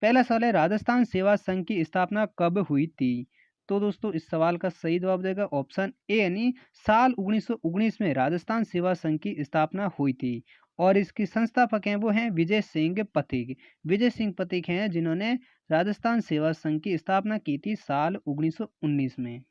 पहला सवाल है राजस्थान सेवा संघ की स्थापना कब हुई थी? तो दोस्तों इस सवाल का सही जवाब देगा ऑप्शन ए यानी साल 1919 में राजस्थान सेवा संघ की स्थापना हुई थी। और इसकी संस्थापक हैं वो हैं विजय सिंह पथिक। विजय सिंह पथिक हैं जिन्होंने राजस्थान सेवा संघ की स्थापना की थी साल 1919 में।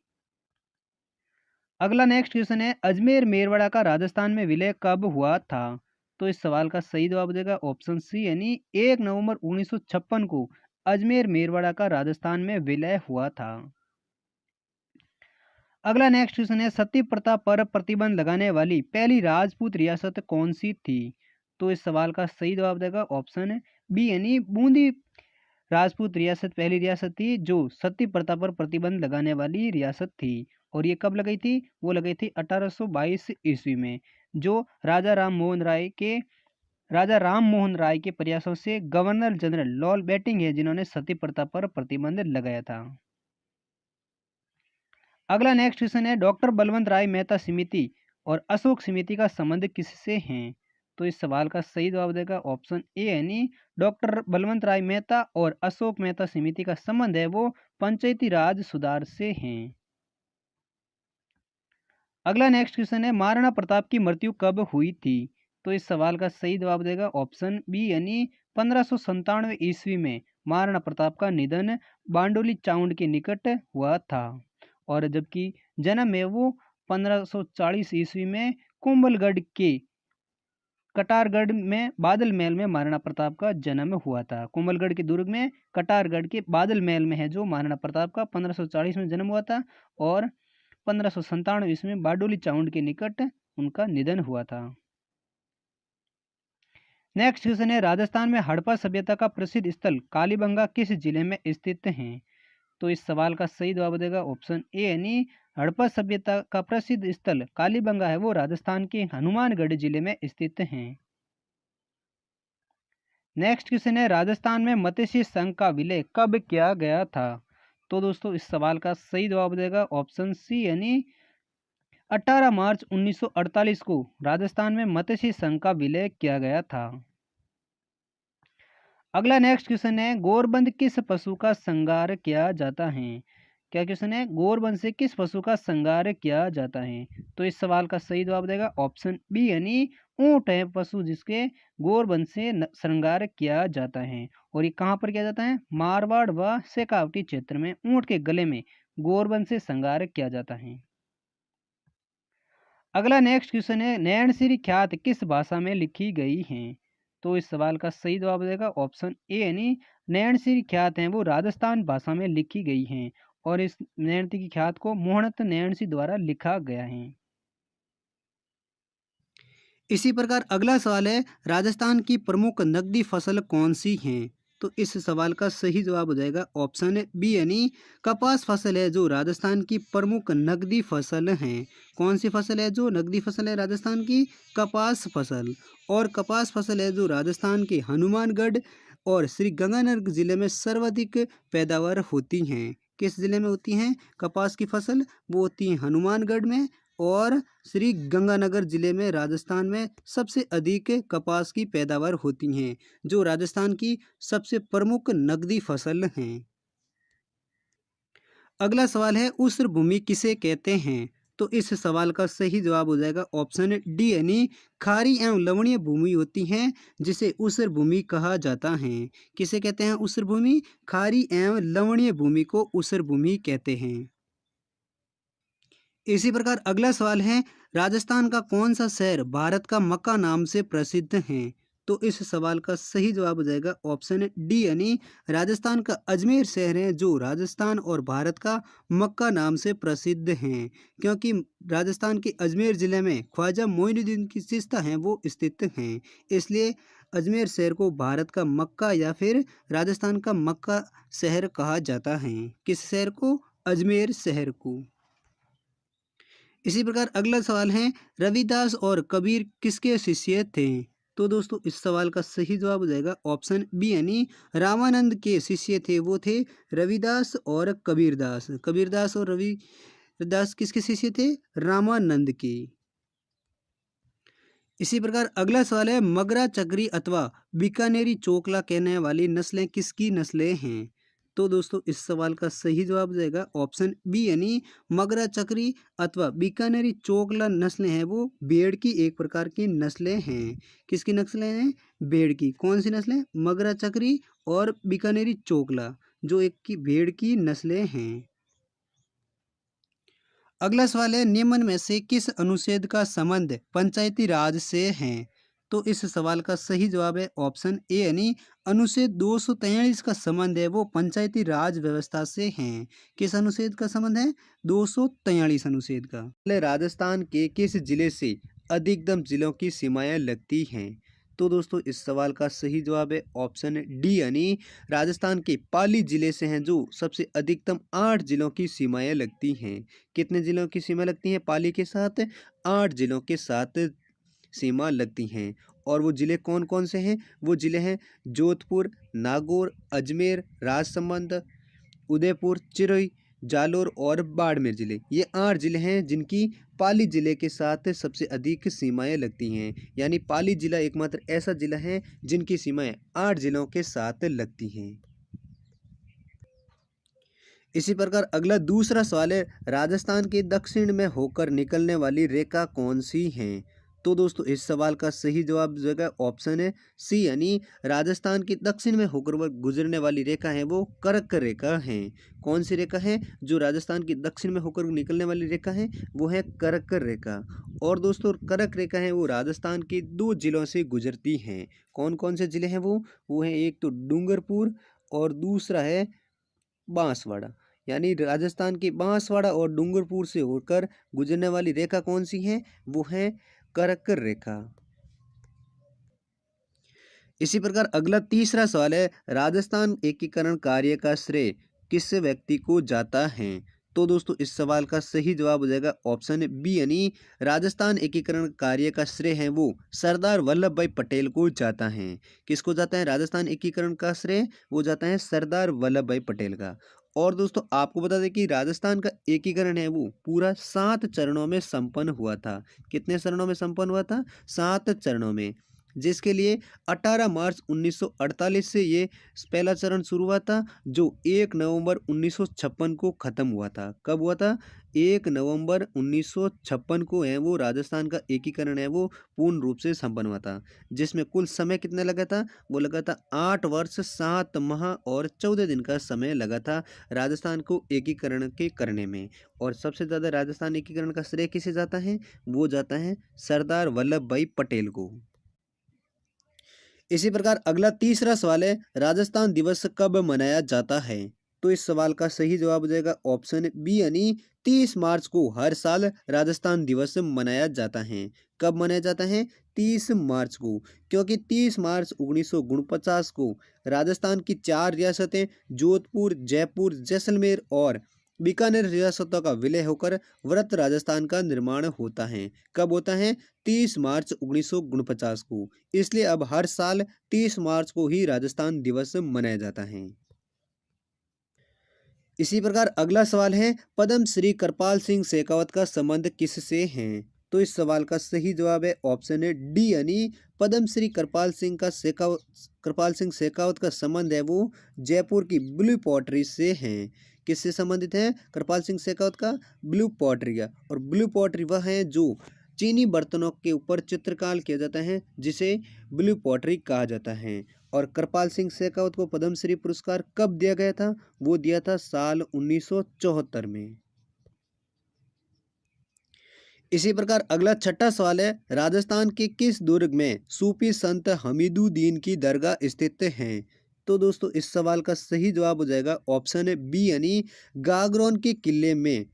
अगला नेक्स्ट क्वेश्चन है अजमेर मेरवाड़ा का राजस्थान में विलय कब हुआ था? तो इस सवाल का सही जवाब देगा ऑप्शन सी यानी 1 नवंबर 1956 को अजमेर मेरवाड़ा का राजस्थान में विलय हुआ था। अगला नेक्स्ट क्वेश्चन है सती प्रथा पर प्रतिबंध लगाने वाली पहली राजपूत रियासत कौन सी थी? तो इस सवाल का सही जवाब देगा ऑप्शन बी यानी बूंदी राजपूत रियासत पहली रियासत थी जो सती प्रथा पर प्रतिबंध लगाने वाली रियासत थी। और ये कब लगाई थी? वो लगाई थी 1822 ईस्वी में, जो राजा राम मोहन राय के प्रयासों से गवर्नर जनरल लॉर्ड बेटिंग है जिन्होंने सती प्रथा पर प्रतिबंध लगाया था। अगला नेक्स्ट क्वेश्चन है डॉक्टर बलवंत राय मेहता समिति और अशोक समिति का संबंध किससे है? तो इस सवाल का सही जवाब देगा ऑप्शन ए यानी डॉक्टर बलवंत राय मेहता और अशोक मेहता समिति का संबंध है वो पंचायती राज सुधार से है। अगला नेक्स्ट क्वेश्चन है महाराणा प्रताप की मृत्यु कब हुई थी? तो इस सवाल का सही जवाब देगा ऑप्शन बी यानी 1597 ईस्वी में महाराणा प्रताप का निधन बांडोली चाउंड के निकट हुआ था। और जबकि जन्म है वो 1540 ईस्वी में कुंभलगढ़ के कटारगढ़ में बादल महल में महाराणा प्रताप का जन्म हुआ था। कुंभलगढ़ के दुर्ग में कटारगढ़ के बादल महल में है जो महाराणा प्रताप का 1540 में जन्म हुआ था और 1597 ईस्वी में बारडोली चाउंड के निकट उनका निधन हुआ था। नेक्स्ट क्वेश्चन है राजस्थान में हड़प्पा सभ्यता का प्रसिद्ध स्थल कालीबंगा किस जिले में स्थित है? तो इस सवाल का सही जवाब देगा ऑप्शन ए यानी हड़प्पा सभ्यता का प्रसिद्ध स्थल कालीबंगा है वो राजस्थान के हनुमानगढ़ जिले में स्थित है। नेक्स्ट क्वेश्चन है राजस्थान में मत्स्य संघ का विलय कब किया गया था? तो दोस्तों इस सवाल का सही जवाब देगा ऑप्शन सी यानी 18 मार्च 1948 को राजस्थान में मत्स्य संघ का विलय किया गया था। अगला नेक्स्ट क्वेश्चन है गोरबंद किस पशु का श्रृंगार किया जाता है? क्या क्वेश्चन है गोरबंद से किस पशु का श्रृंगार किया जाता है? तो इस सवाल का सही जवाब देगा ऑप्शन बी यानी ऊंट है पशु जिसके गोरबंद से श्रृंगार किया जाता है। और ये कहाँ पर किया जाता है? मारवाड़ व शेखावटी क्षेत्र में ऊंट के गले में गोरबंद से श्रृंगार किया जाता है। अगला नेक्स्ट क्वेश्चन है नैनश्री ख्यात किस भाषा में लिखी गई है? तो इस सवाल का सही जवाब देगा ऑप्शन ए यानी नैनश्री ख्यात हैं वो राजस्थान भाषा में लिखी गई हैं और इस नैनती की ख्यात को मोहनत नैनसी द्वारा लिखा गया है। इसी प्रकार अगला सवाल है राजस्थान की प्रमुख नकदी फसल कौन सी है? तो इस सवाल का सही जवाब हो जाएगा ऑप्शन बी यानी कपास फसल है जो राजस्थान की प्रमुख नकदी फसल है। कौन सी फसल है जो नकदी फसल है राजस्थान की? कपास फसल। और कपास फसल है जो राजस्थान के हनुमानगढ़ और श्री गंगानगर जिले में सर्वाधिक पैदावार होती हैं। किस जिले में होती हैं कपास की फसल? वो होती है हनुमानगढ़ में और श्री गंगानगर जिले में राजस्थान में सबसे अधिक कपास की पैदावार होती हैं जो राजस्थान की सबसे प्रमुख नकदी फसल हैं। अगला सवाल है ऊसर भूमि किसे कहते हैं? तो इस सवाल का सही जवाब हो जाएगा ऑप्शन डी यानी खारी एवं लवणीय भूमि होती है जिसे ऊसर भूमि कहा जाता है। किसे कहते हैं ऊसर भूमि? खारी एवं लवणीय भूमि को ऊसर भूमि कहते हैं। इसी प्रकार अगला सवाल है राजस्थान का कौन सा शहर भारत का मक्का नाम से प्रसिद्ध है? तो इस सवाल का सही जवाब हो जाएगा ऑप्शन डी यानी राजस्थान का अजमेर शहर है जो राजस्थान और भारत का मक्का नाम से प्रसिद्ध हैं क्योंकि राजस्थान के अजमेर जिले में ख्वाजा मोइनुद्दीन की चिश्ता हैं वो स्थित हैं। इसलिए अजमेर शहर को भारत का मक्का या फिर राजस्थान का मक्का शहर कहा जाता है। किस शहर को? अजमेर शहर को। इसी प्रकार अगला सवाल है रविदास और कबीर किसके शिष्य थे? तो दोस्तों इस सवाल का सही जवाब हो जाएगा ऑप्शन बी यानी रामानंद के शिष्य थे वो थे रविदास और कबीरदास। कबीरदास और रविदास किसके शिष्य थे? रामानंद के। इसी प्रकार अगला सवाल है, मगरा चक्री अथवा बीकानेरी चोकला कहने वाली नस्लें किसकी नस्लें हैं? तो दोस्तों इस सवाल का सही जवाब हो जाएगा ऑप्शन बी, यानी मगरा चक्री अथवा बीकानेरी चोकला नस्लें हैं वो भेड़ की एक प्रकार की नस्लें हैं। किसकी नस्लें हैं? भेड़ की। कौन सी नस्लें? मगरा चक्री और बीकानेरी चोकला, जो एक की भेड़ की नस्लें हैं। अगला सवाल है, निम्न में से किस अनुच्छेद का संबंध पंचायती राज से है? तो इस सवाल का सही जवाब है ऑप्शन ए, यानी अनुच्छेद 243 का संबंध है वो पंचायती राज व्यवस्था से है। किस अनुच्छेद का संबंध है? 243 अनुच्छेद का। राजस्थान के किस जिले से अधिकतम जिलों की सीमाएं लगती हैं? तो दोस्तों इस सवाल का सही जवाब है ऑप्शन डी, यानी राजस्थान के पाली जिले से हैं जो सबसे अधिकतम 8 जिलों की सीमाएं लगती हैं। कितने जिलों की सीमा लगती हैं पाली के साथ? 8 जिलों के साथ सीमा लगती हैं। और वो जिले कौन कौन से हैं? वो जिले हैं जोधपुर, नागौर, अजमेर, राजसमंद, उदयपुर, चिरई, जालोर और बाड़मेर जिले। ये 8 जिले हैं जिनकी पाली जिले के साथ सबसे अधिक सीमाएं लगती हैं। यानी पाली जिला एकमात्र ऐसा जिला है जिनकी सीमाएं 8 जिलों के साथ लगती हैं। इसी प्रकार अगला दूसरा सवाल है, राजस्थान के दक्षिण में होकर निकलने वाली रेखा कौन सी है? तो दोस्तों इस सवाल का सही जवाब जो है ऑप्शन है सी, यानी राजस्थान के दक्षिण में होकर वह गुजरने वाली रेखा है वो कर्क रेखा है। कौन सी रेखा है जो राजस्थान के दक्षिण में होकर निकलने वाली रेखा है? वो है कर्क रेखा। और दोस्तों कर्क रेखा है वो राजस्थान के 2 जिलों से गुजरती हैं। कौन कौन से जिले हैं वो है एक तो डूंगरपुर और दूसरा है बांसवाड़ा। यानी राजस्थान के बांसवाड़ा और डूंगरपुर से होकर गुजरने वाली रेखा कौन सी है? वो है कर्क रेखा। इसी प्रकार अगला तीसरा सवाल है, राजस्थान एकीकरण कार्य का श्रेय किस व्यक्ति को जाता है? तो दोस्तों इस सवाल का सही जवाब हो जाएगा ऑप्शन बी, यानी राजस्थान एकीकरण कार्य का श्रेय है वो सरदार वल्लभ भाई पटेल को जाता है। किसको जाता है राजस्थान एकीकरण का श्रेय? वो जाता है सरदार वल्लभ भाई पटेल का। और दोस्तों आपको बता दें कि राजस्थान का एकीकरण है वो पूरा 7 चरणों में संपन्न हुआ था। कितने चरणों में संपन्न हुआ था? 7 चरणों में। जिसके लिए 18 मार्च 1948 से ये पहला चरण शुरू हुआ था, जो 1 नवंबर 1956 को खत्म हुआ था। कब हुआ था? 1 नवंबर 1956 को है वो राजस्थान का एकीकरण है वो पूर्ण रूप से संपन्न हुआ था। जिसमें कुल समय कितना लगा था? वो लगा था 8 वर्ष 7 माह और 14 दिन का समय लगा था राजस्थान को एकीकरण के करने में। और सबसे ज़्यादा राजस्थान एकीकरण का श्रेय किसे जाता है? वो जाता है सरदार वल्लभ भाई पटेल को। इसी प्रकार अगला तीसरा सवाल है, राजस्थान दिवस कब मनाया जाता है? तो इस सवाल का सही जवाब हो जाएगा ऑप्शन बी, यानी 30 मार्च को हर साल राजस्थान दिवस मनाया जाता है। कब मनाया जाता है? 30 मार्च को। क्योंकि 30 मार्च 1949 को राजस्थान की 4 रियासतें जोधपुर, जयपुर, जैसलमेर और बीकानेर रियासतों का विलय होकर वृत्त राजस्थान का निर्माण होता है। कब होता है? 30 मार्च 1949 को। इसलिए अब हर साल 30 मार्च को ही राजस्थान दिवस मनाया जाता है। इसी प्रकार अगला सवाल है, पद्म श्री कृपाल सिंह शेखावत का संबंध किससे है? तो इस सवाल का सही जवाब है ऑप्शन है डी, यानी पद्म श्री कृपाल सिंह शेखावत का संबंध है वो जयपुर की ब्लू पॉटरी से है। किससे संबंधित है कृपाल सिंह शेखावत का? ब्लू पॉटरी का। और ब्लू पॉटरी वह है जो चीनी बर्तनों के ऊपर चित्रकार किया जाता है, जिसे ब्लू पॉटरी कहा जाता है। और कृपाल सिंह शेखावत को पद्मश्री पुरस्कार कब दिया गया था? वो दिया था साल 1974 में। इसी प्रकार अगला छठा सवाल है, राजस्थान के किस दुर्ग में सूफी संत हमीदुद्दीन की दरगाह स्थित है? तो दोस्तों इस सवाल का सही जवाब हो जाएगा ऑप्शन बी, यानी गागरोन के किले में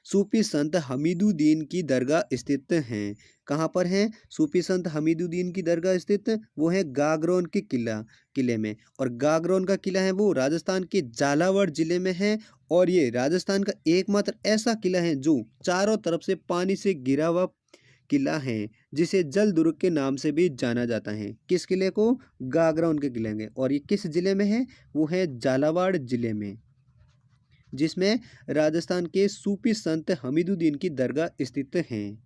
सूफी संत हमीदुद्दीन की दरगाह स्थित हैं। कहाँ पर है सूफी संत हमीदुद्दीन की दरगाह स्थित? वो है गागरोन के किले में। और गागरोन का किला है वो राजस्थान के झालावाड़ जिले में है। और ये राजस्थान का एकमात्र ऐसा किला है जो चारों तरफ से पानी से घिरा हुआ किला है, जिसे जल दुर्ग के नाम से भी जाना जाता है। किस किले को? गागरोन के किले में। और ये किस जिले में है? वो है झालावाड़ जिले में, जिसमें राजस्थान के सूफी संत हमीदुद्दीन की दरगाह स्थित हैं।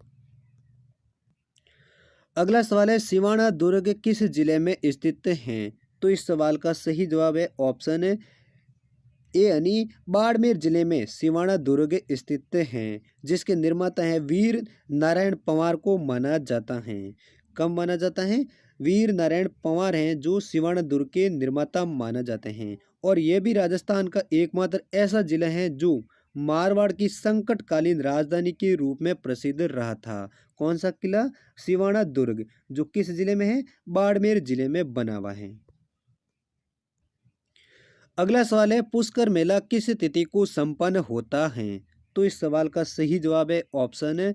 अगला सवाल है सिवाना दुर्ग किस जिले में स्थित है? तो इस सवाल का सही जवाब है ऑप्शन ए यानी बाड़मेर जिले में सिवाना दुर्ग स्थित है, जिसके निर्माता हैं वीर नारायण पंवार को माना जाता है। कब माना जाता है? वीर नारायण पंवार हैं जो सिवाना दुर्ग के निर्माता माना जाते हैं। और यह भी राजस्थान का एकमात्र ऐसा जिला है जो मारवाड़ की संकटकालीन राजधानी के रूप में प्रसिद्ध रहा था। कौन सा किला? सिवाना दुर्ग, जो किस जिले में है? बाड़मेर जिले में बना हुआ है। अगला सवाल है पुष्कर मेला किस तिथि को संपन्न होता है? तो इस सवाल का सही जवाब है ऑप्शन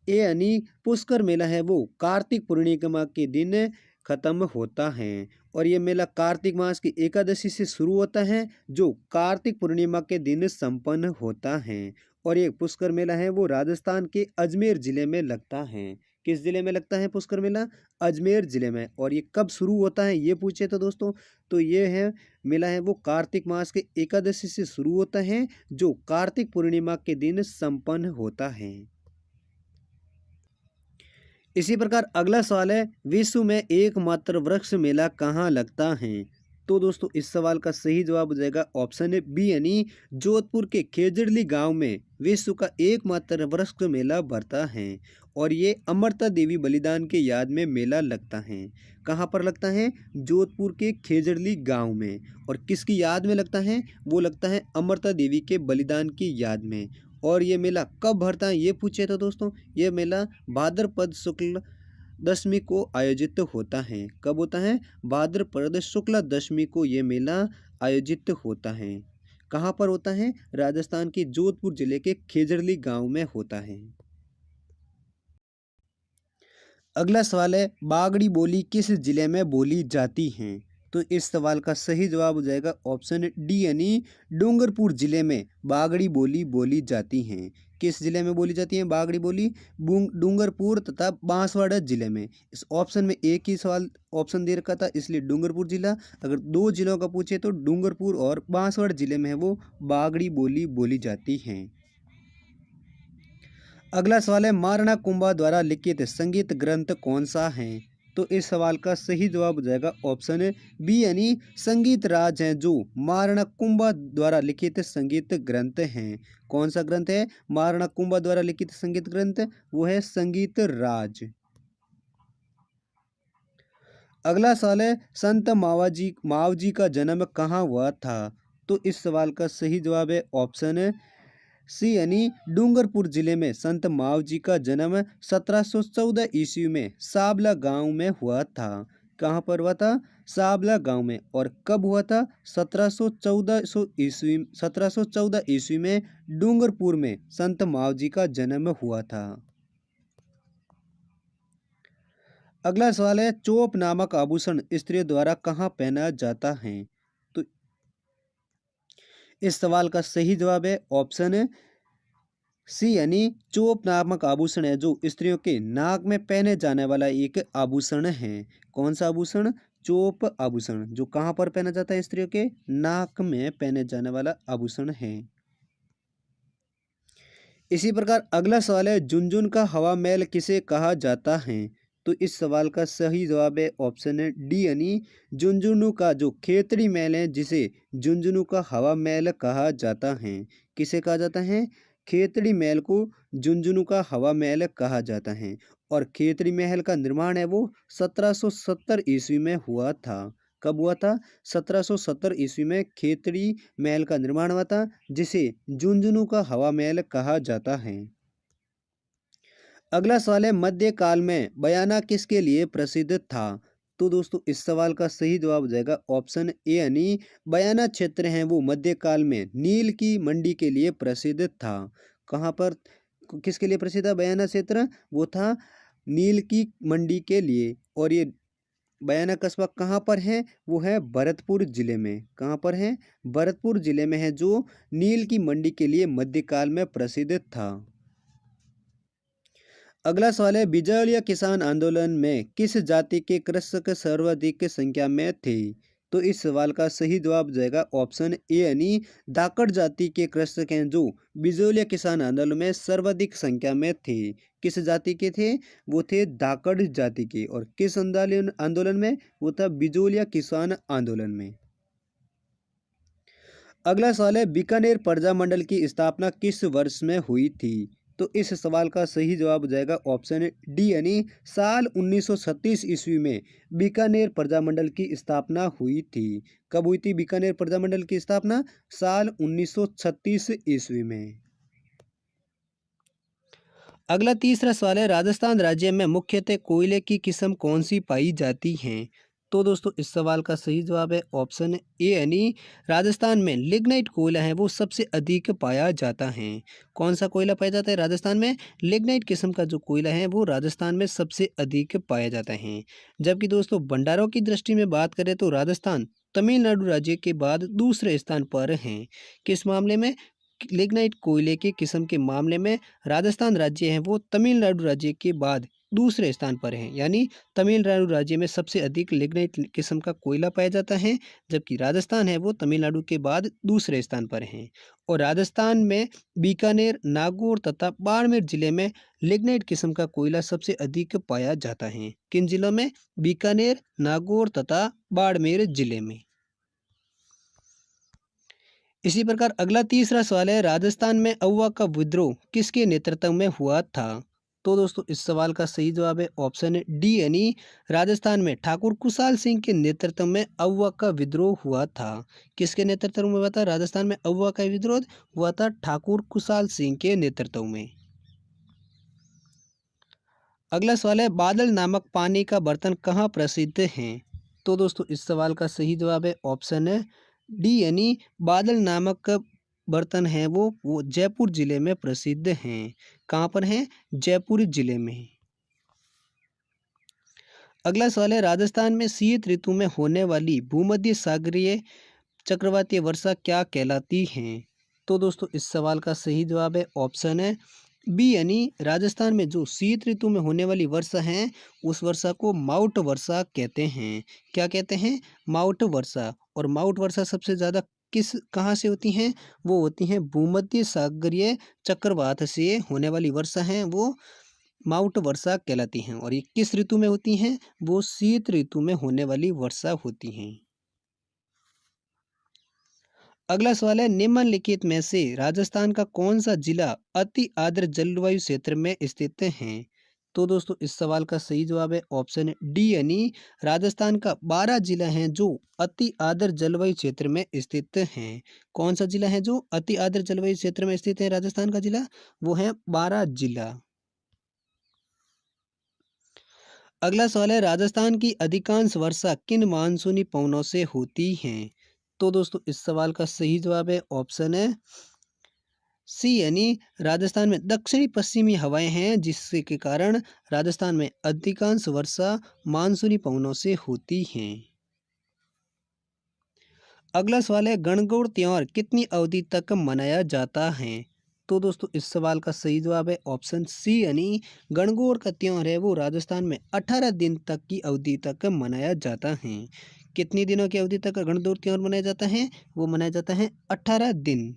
ए यानी पुष्कर मेला है वो कार्तिक पूर्णिमा के दिन खत्म होता है। और ये मेला कार्तिक मास की एकादशी से शुरू होता है जो कार्तिक पूर्णिमा के दिन संपन्न होता है। और ये पुष्कर मेला है वो राजस्थान के अजमेर जिले में लगता है। किस जिले में लगता है पुष्कर मेला? अजमेर जिले में। और ये कब शुरू होता है ये पूछे तो दोस्तों, तो ये है मेला है वो कार्तिक मास के एकादशी से शुरू होता है जो कार्तिक पूर्णिमा के दिन संपन्न होता है। इसी प्रकार अगला सवाल है विश्व में एकमात्र वृक्ष मेला कहाँ लगता है? तो दोस्तों इस सवाल का सही जवाब हो जाएगा ऑप्शन है बी यानी जोधपुर के खेजड़ली गांव में विश्व का एकमात्र वृक्ष मेला भरता है। और ये अमृता देवी बलिदान के याद में मेला लगता है। कहाँ पर लगता है? जोधपुर के खेजड़ली गांव में। और किसकी याद में लगता है? वो लगता है अमृता देवी के बलिदान की याद में। और ये मेला कब भरता है ये पूछे तो दोस्तों, ये मेला भाद्रपद शुक्ल दशमी को आयोजित होता है। कब होता है? भाद्रपद शुक्ल दशमी को ये मेला आयोजित होता है। कहाँ पर होता है? राजस्थान के जोधपुर जिले के खेजड़ली गांव में होता है। अगला सवाल है बागड़ी बोली किस जिले में बोली जाती है? तो इस सवाल का सही जवाब हो जाएगा ऑप्शन डी यानी डूंगरपुर जिले में बागड़ी बोली बोली जाती हैं। किस जिले में बोली जाती है बागड़ी बोली? डूंगरपुर तथा बांसवाड़ा जिले में। इस ऑप्शन में एक ही सवाल ऑप्शन दे रखा था इसलिए डूंगरपुर जिला। अगर दो जिलों का पूछे तो डूंगरपुर और बांसवाड़ा जिले में है वो बागड़ी बोली बोली जाती हैं। अगला सवाल है मारना कुंभा द्वारा लिखित संगीत ग्रंथ कौन सा है? तो इस सवाल का सही जवाब हो जाएगा ऑप्शन बी यानी संगीत राज है जो मारना कुंभा द्वारा लिखित संगीत ग्रंथ हैं। कौन सा ग्रंथ है मारना कुंभा द्वारा लिखित संगीत ग्रंथ? वो है संगीत राज। अगला सवाल है संत मावजी का जन्म कहाँ हुआ था? तो इस सवाल का सही जवाब है ऑप्शन सी यानी डूंगरपुर जिले में संत मावजी का जन्म 1714 ईस्वी में साबला गांव में हुआ था। कहाँ पर हुआ था? साबला गांव में। और कब हुआ था? 1714 ईस्वी में डूंगरपुर में संत मावजी का जन्म हुआ था। अगला सवाल है चोप नामक आभूषण स्त्रियों द्वारा कहाँ पहना जाता है? तो इस सवाल का सही जवाब है ऑप्शन सी यानी चोप नामक आभूषण है जो स्त्रियों के नाक में पहने जाने वाला एक आभूषण है। कौन सा आभूषण? चोप आभूषण, जो कहाँ पर पहना जाता है? स्त्रियों के नाक में पहने जाने वाला आभूषण है। इसी प्रकार अगला सवाल है झुनझुन का हवा महल किसे कहा जाता है? तो इस सवाल का सही जवाब है ऑप्शन डी यानी झुंझुनू का जो खेतड़ी महल है जिसे झुंझुनू का हवा महल कहा जाता है। किसे कहा जाता है? खेतड़ी महल को झुंझुनू का हवा महल कहा जाता है। और खेतड़ी महल का निर्माण है वो 1770 ईस्वी में हुआ था। कब हुआ था? 1770 ईस्वी में खेतड़ी महल का निर्माण हुआ था जिसे झुंझुनू का हवा महल कहा जाता है। अगला सवाल है मध्यकाल में बयाना किसके लिए प्रसिद्ध था? तो दोस्तों इस सवाल का सही जवाब हो जाएगा ऑप्शन ए यानी बयाना क्षेत्र है वो मध्यकाल में नील की मंडी के लिए प्रसिद्ध था। कहाँ पर किसके लिए प्रसिद्ध था बयाना क्षेत्र? वो था नील की मंडी के लिए। और ये बयाना कस्बा कहाँ पर है? वो है भरतपुर जिले में। कहाँ पर है? भरतपुर जिले में है जो नील की मंडी के लिए मध्यकाल में प्रसिद्ध था। अगला सवाल है बिजलिया किसान आंदोलन में किस जाति के कृषक सर्वाधिक संख्या में थे? तो इस सवाल का सही जवाब हो जाएगा ऑप्शन ए यानी धाकड़ जाति के कृषक हैं जो बिजोलिया किसान आंदोलन में सर्वाधिक संख्या में थे। किस जाति के थे? वो थे धाकड़ जाति के। और किस आंदोलन आंदोलन में? वो था बिजोलिया किसान आंदोलन में। अगला सवाल है बीकानेर प्रजामंडल की स्थापना किस वर्ष में हुई थी? तो इस सवाल का सही जवाब हो जाएगा ऑप्शन डी यानी साल 1936 ईस्वी में बीकानेर प्रजामंडल की स्थापना हुई थी। कब हुई थी बीकानेर प्रजामंडल की स्थापना? साल 1936 ईस्वी में। अगला तीसरा सवाल है राजस्थान राज्य में मुख्यतः कोयले की किस्म कौन सी पाई जाती हैं? तो दोस्तों इस सवाल का सही जवाब है ऑप्शन ए यानी राजस्थान में लिग्नाइट कोयला है वो सबसे अधिक पाया जाता है। कौन सा कोयला पाया जाता है राजस्थान में? लिग्नाइट किस्म का जो कोयला है वो राजस्थान में सबसे अधिक पाया जाता है। जबकि दोस्तों भंडारों की दृष्टि में बात करें तो राजस्थान तमिलनाडु राज्य के बाद दूसरे स्थान पर है। किस मामले में? लिग्नाइट कोयले की किस्म के मामले में राजस्थान राज्य है वो तमिलनाडु राज्य के बाद दूसरे स्थान पर है। यानी तमिलनाडु राज्य में सबसे अधिक लिग्नाइट किस्म का कोयला पाया जाता है, जबकि राजस्थान है वो तमिलनाडु के बाद दूसरे स्थान पर है। और राजस्थान में बीकानेर, नागौर तथा बाड़मेर जिले में लिग्नाइट किस्म का कोयला सबसे अधिक पाया जाता है। किन जिलों में? बीकानेर, नागौर तथा बाड़मेर जिले में। इसी प्रकार अगला तीसरा सवाल है राजस्थान में अव्वा का विद्रोह किसके नेतृत्व में हुआ था? तो दोस्तों इस सवाल का सही जवाब है ऑप्शन डी यानी राजस्थान में ठाकुर कुशाल सिंह के नेतृत्व में अव्वा का विद्रोह हुआ था। किसके नेतृत्व में हुआ था? राजस्थान में अव्वा का विद्रोह हुआ था ठाकुर कुशाल सिंह के नेतृत्व में। अगला सवाल है बादल नामक पानी का बर्तन कहाँ प्रसिद्ध है? तो दोस्तों इस सवाल का सही जवाब है ऑप्शन डी यानी बादल नामक बर्तन है वो जयपुर जिले में प्रसिद्ध हैं। कहाँ पर हैं? जयपुर जिले में। अगला सवाल है राजस्थान में शीत ऋतु में होने वाली भूमध्य सागरीय चक्रवातीय वर्षा क्या कहलाती है? तो दोस्तों इस सवाल का सही जवाब है ऑप्शन है बी यानी राजस्थान में जो शीत ऋतु में होने वाली वर्षा है उस वर्षा को माउट वर्षा कहते हैं। क्या कहते हैं? माउट वर्षा। और माउट वर्षा सबसे ज़्यादा किस कहाँ से होती हैं? वो होती हैं भूमध्य सागरीय चक्रवात से होने वाली वर्षा है वो माउट वर्षा कहलाती हैं। और ये किस ऋतु में होती हैं? वो शीत ऋतु में होने वाली वर्षा होती हैं। अगला सवाल है निम्नलिखित में से राजस्थान का कौन सा जिला अति आर्द्र जलवायु क्षेत्र में स्थित है? तो दोस्तों इस सवाल का सही जवाब है ऑप्शन डी यानी राजस्थान का 12 जिला हैं जो अति आर्द्र जलवायु क्षेत्र में स्थित हैं। कौन सा जिला है जो अति आर्द्र जलवायु क्षेत्र में स्थित है? राजस्थान का जिला वो है 12 जिला। अगला सवाल है राजस्थान की अधिकांश वर्षा किन मानसूनी पवनों से होती है? तो दोस्तों इस सवाल का सही जवाब है ऑप्शन है सी यानी राजस्थान में दक्षिणी पश्चिमी हवाएं हैं जिससे के कारण राजस्थान में अधिकांश वर्षा मानसूनी पवनों से होती हैं। अगला सवाल है गणगौर त्योहार कितनी अवधि तक मनाया जाता है? तो दोस्तों इस सवाल का सही जवाब है ऑप्शन सी यानी गणगौर का त्योहार है वो राजस्थान में 18 दिन तक की अवधि तक मनाया जाता है। कितनी दिनों की अवधि तक गणगौर त्योहार मनाया जाता है? वो मनाया जाता है 18 दिन।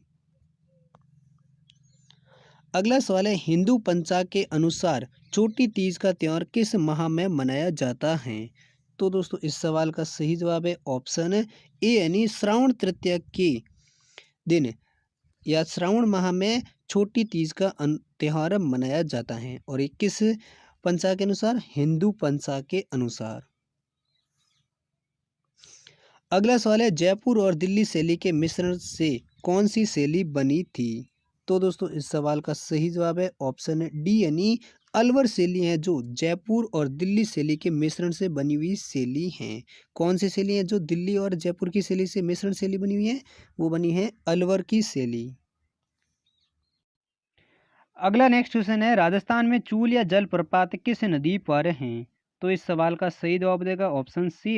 अगला सवाल है हिंदू पंचांग के अनुसार छोटी तीज का त्योहार किस माह में मनाया जाता है? तो दोस्तों इस सवाल का सही जवाब है ऑप्शन ए यानी श्रावण तृतीया के दिन या श्रावण माह में छोटी तीज का त्योहार मनाया जाता है। और ये किस पंचांग के अनुसार? हिंदू पंचांग के अनुसार। अगला सवाल है जयपुर और दिल्ली शैली के मिश्रण से कौन सी शैली बनी थी? तो दोस्तों इस सवाल का सही जवाब है ऑप्शन डी यानी अलवर शैली है जो जयपुर और दिल्ली शैली के मिश्रण से बनी हुई शैली है। कौन सी शैली है जो दिल्ली और जयपुर की शैली से मिश्रण शैली बनी हुई है? वो बनी है अलवर की शैली। अगला नेक्स्ट क्वेश्चन है राजस्थान में चूल या जलप्रपात किस नदी पर हैं? तो इस सवाल का सही जवाब देगा ऑप्शन सी